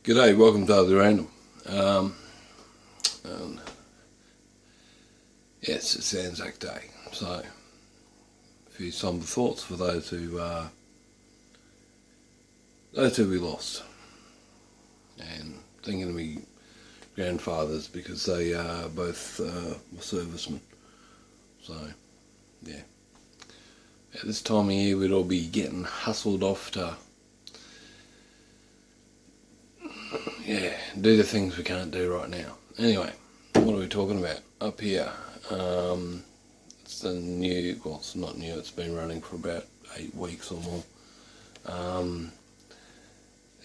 G'day, welcome to The Random. And yes, it's Anzac Day, so a few somber thoughts for those who we lost, and thinking of me grandfathers because they both were servicemen. So yeah, at this time of year we'd all be getting hustled off to do the things we can't do right now. Anyway, what are we talking about? Up here, it's the new, well, it's not new, it's been running for about 8 weeks or more.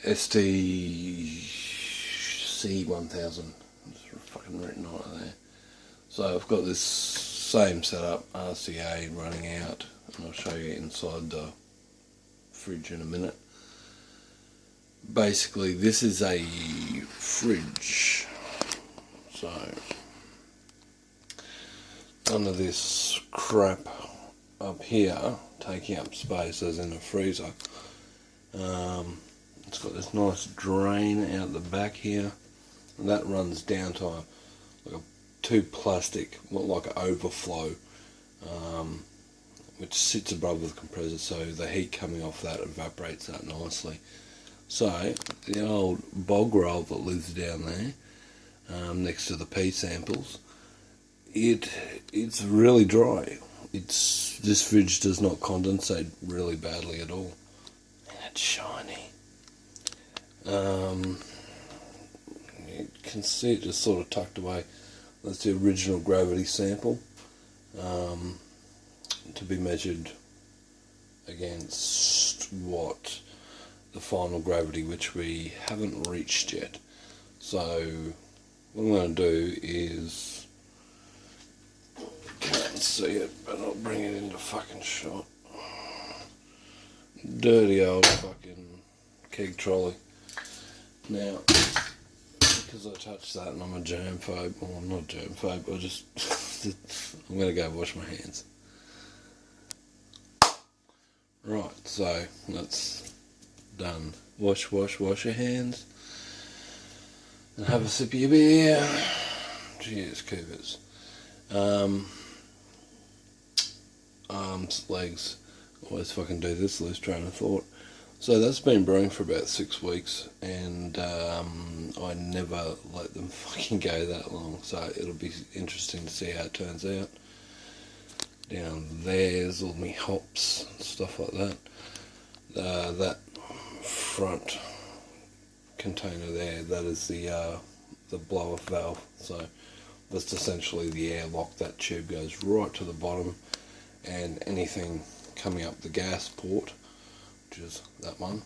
STC 1000, it's fucking written on it there. So I've got this same setup, RCA running out, and I'll show you inside the fridge in a minute. Basically, this is a fridge, so none of this crap up here taking up space as in a freezer. It's got this nice drain out the back here, and that runs down to like a two plastic, like an overflow, which sits above the compressor, so the heat coming off that evaporates that nicely. So the old bog roll that lives down there, next to the pea samples, it's really dry. This fridge does not condensate really badly at all, and it's shiny. You can see it just sort of tucked away. That's the original gravity sample, to be measured against what the final gravity, which we haven't reached yet. So what I'm going to do is, can't see it, but I'll bring it into fucking shot. Dirty old fucking keg trolley. Now, because I touched that and I'm a germphobe, well, I'm not a germphobe, I'm going to go wash my hands. Right, so that's done. Wash your hands and have a sip of your beer. Cheers, Coopers. Arms, legs, always fucking do this, lose train of thought. So that's been brewing for about 6 weeks, and I never let them fucking go that long, so it'll be interesting to see how it turns out. Down there's all my hops and stuff like that. That front container there, that is the blow-off valve, so that's essentially the airlock. That tube goes right to the bottom, and anything coming up the gas port, which is that one,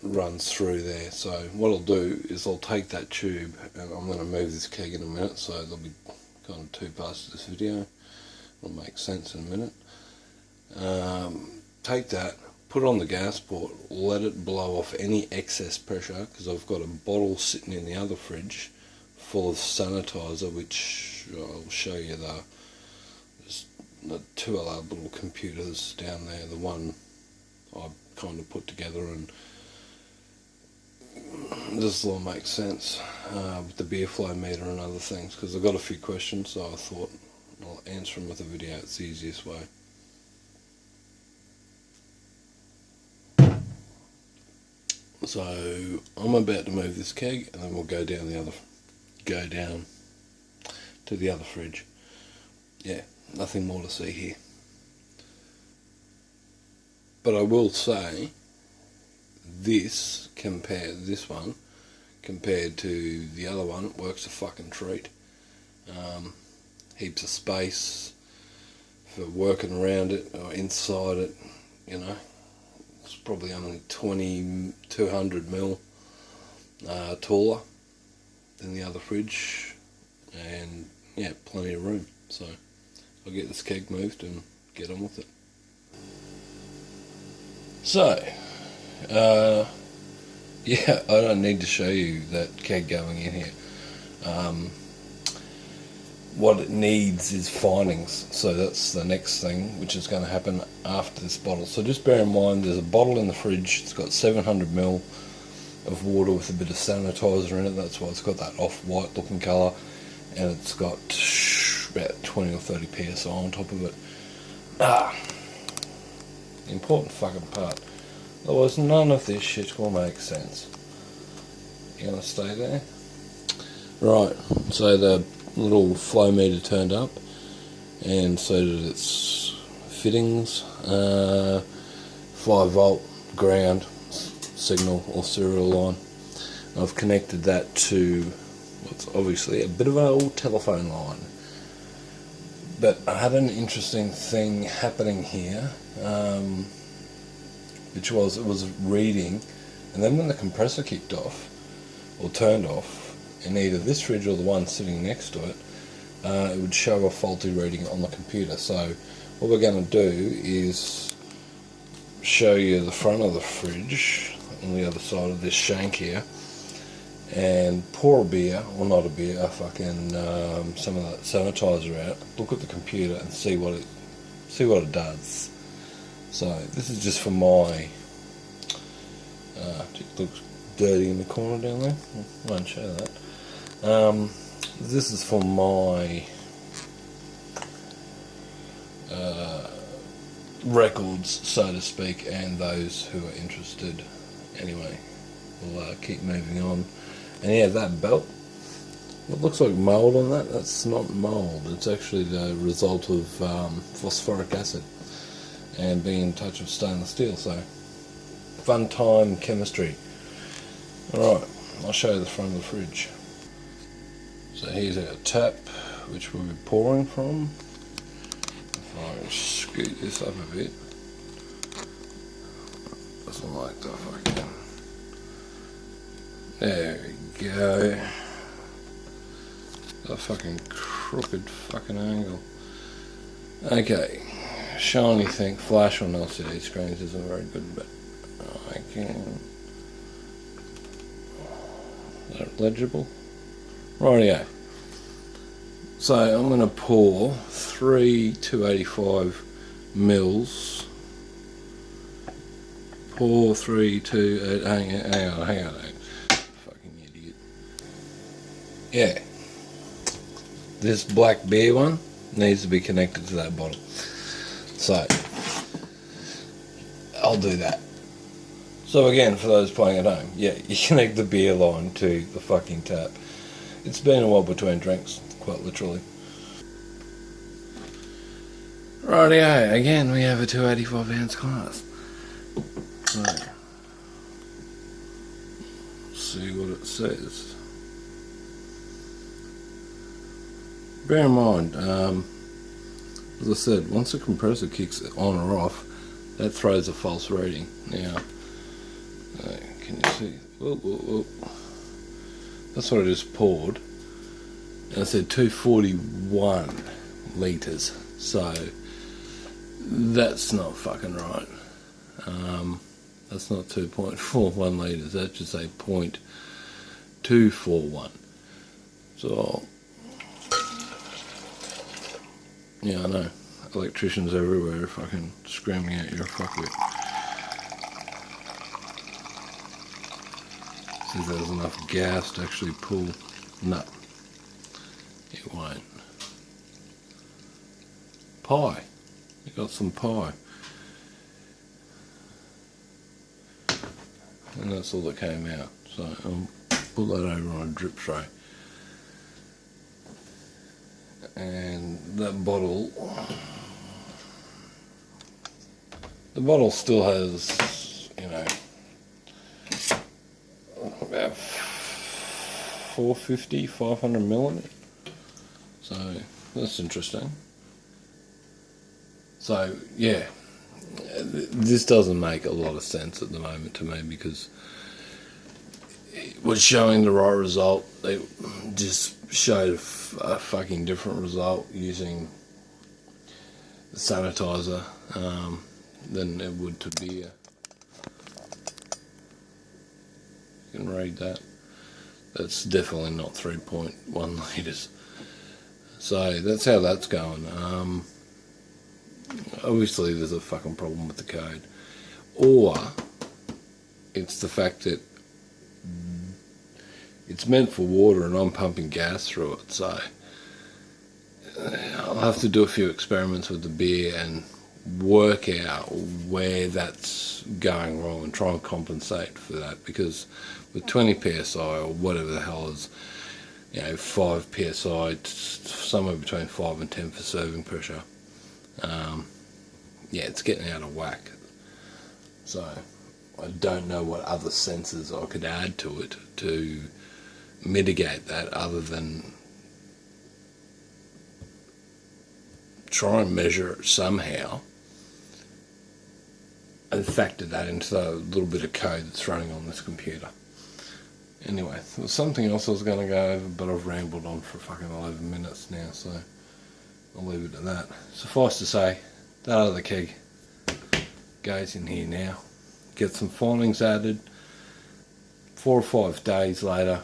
runs through there. So what I'll do is I'll take that tube, and I'm going to move this keg in a minute, so there'll be kind of 2 parts to this video. It'll make sense in a minute. Take that, put it on the gas port, let it blow off any excess pressure, because I've got a bottle sitting in the other fridge full of sanitizer, which I'll show you. There's the 2 little computers down there, the one I kind of put together, and this will all make sense with the beer flow meter and other things, because I've got a few questions, so I thought I'll answer them with a video. It's the easiest way. So I'm about to move this keg, and then we'll go down to the other fridge. Yeah, nothing more to see here. But I will say, this one compared to the other one, works a fucking treat. Heaps of space for working around it or inside it, you know. It's probably only 200 mil taller than the other fridge, and yeah, plenty of room. So I'll get this keg moved and get on with it. So yeah, I don't need to show you that keg going in here. What it needs is findings, so that's the next thing which is going to happen after this bottle. So just bear in mind, there's a bottle in the fridge. It's got 700 ml of water with a bit of sanitizer in it. That's why it's got that off-white looking colour, and it's got about 20 or 30 psi on top of it. The important fucking part. Otherwise, none of this shit will make sense. You gonna stay there? Right, so the little flow meter turned up, and so did its fittings. 5-volt ground signal or serial line. I've connected that to what's obviously a bit of an old telephone line. But I had an interesting thing happening here, which was it was reading, and then when the compressor kicked off, or turned off, in either this fridge or the one sitting next to it, it would show a faulty reading on the computer. So what we're going to do is show you the front of the fridge on the other side of this shank here, and pour a beer, or not a beer, some of that sanitizer out, look at the computer and see what it does. So this is just for my, it looks dirty in the corner down there, I won't show that. This is for my records, so to speak, and those who are interested. Anyway, we'll keep moving on. And yeah, that belt, it looks like mould on that. That's not mould, it's actually the result of phosphoric acid and being in touch with stainless steel. So, fun time chemistry. Alright, I'll show you the front of the fridge. So here's our tap, which we'll be pouring from. If I scoot this up a bit. Doesn't like that fucking... There we go. Got a fucking crooked fucking angle. Okay. Shiny thing. Flash on LCD screens isn't very good, but I can... Is that legible? Rightio. So I'm going to pour 3 285 mils. Pour 3 2... hang on. Fucking idiot. Yeah. This black beer one needs to be connected to that bottle. So, I'll do that. So again, for those playing at home, yeah, you connect the beer line to the fucking tap. It's been a while between drinks, quite literally. Rightio, again we have a 285 ounce glass. So, see what it says. Bear in mind, as I said, once the compressor kicks on or off, that throws a false reading. Now, can you see? Whoa. That's what I just poured. And I said 241 litres. So, that's not fucking right. That's not 2.41 litres. That's just a 0.241. So, yeah, I know. Electricians everywhere are fucking screaming at you, fuckwit. See if there's enough gas to actually pull. No. It won't. Pie. You got some pie. And that's all that came out. So I'll put that over on a drip tray. And that bottle, the bottle still has, you know, about 450, 500 ml in it. So that's interesting. So yeah, this doesn't make a lot of sense at the moment to me, because it was showing the right result. It just showed a fucking different result using the sanitizer than it would to beer. You can read that. That's definitely not 3.1 litres. So that's how that's going. Obviously there's a fucking problem with the code. Or it's the fact that it's meant for water and I'm pumping gas through it, so I'll have to do a few experiments with the beer and work out where that's going wrong and try and compensate for that, because with 20 psi or whatever the hell is, 5 psi, somewhere between 5 and 10 for serving pressure, it's getting out of whack. So I don't know what other sensors I could add to it to mitigate that, other than try and measure it somehow and factor that into the little bit of code that's running on this computer. Anyway, there was something else I was going to go over, but I've rambled on for fucking 11 minutes now, so I'll leave it at that. Suffice to say, that other keg goes in here now. Get some findings added. 4 or 5 days later,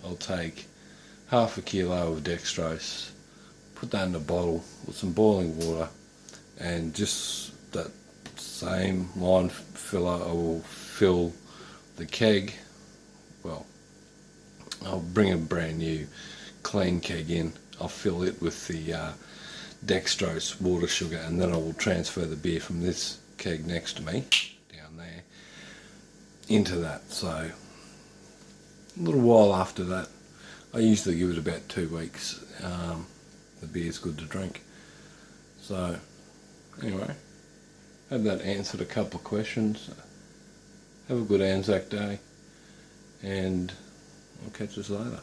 I'll take half a kilo of dextrose, put that in a bottle with some boiling water, and just that same line filler, I will fill the keg. Well, I'll bring a brand new clean keg in. I'll fill it with the dextrose water sugar, and then I will transfer the beer from this keg next to me down there into that. So a little while after that, I usually give it about 2 weeks. The beer's good to drink. So anyway, have that answered a couple of questions. Have a good Anzac Day, and I'll catch us later.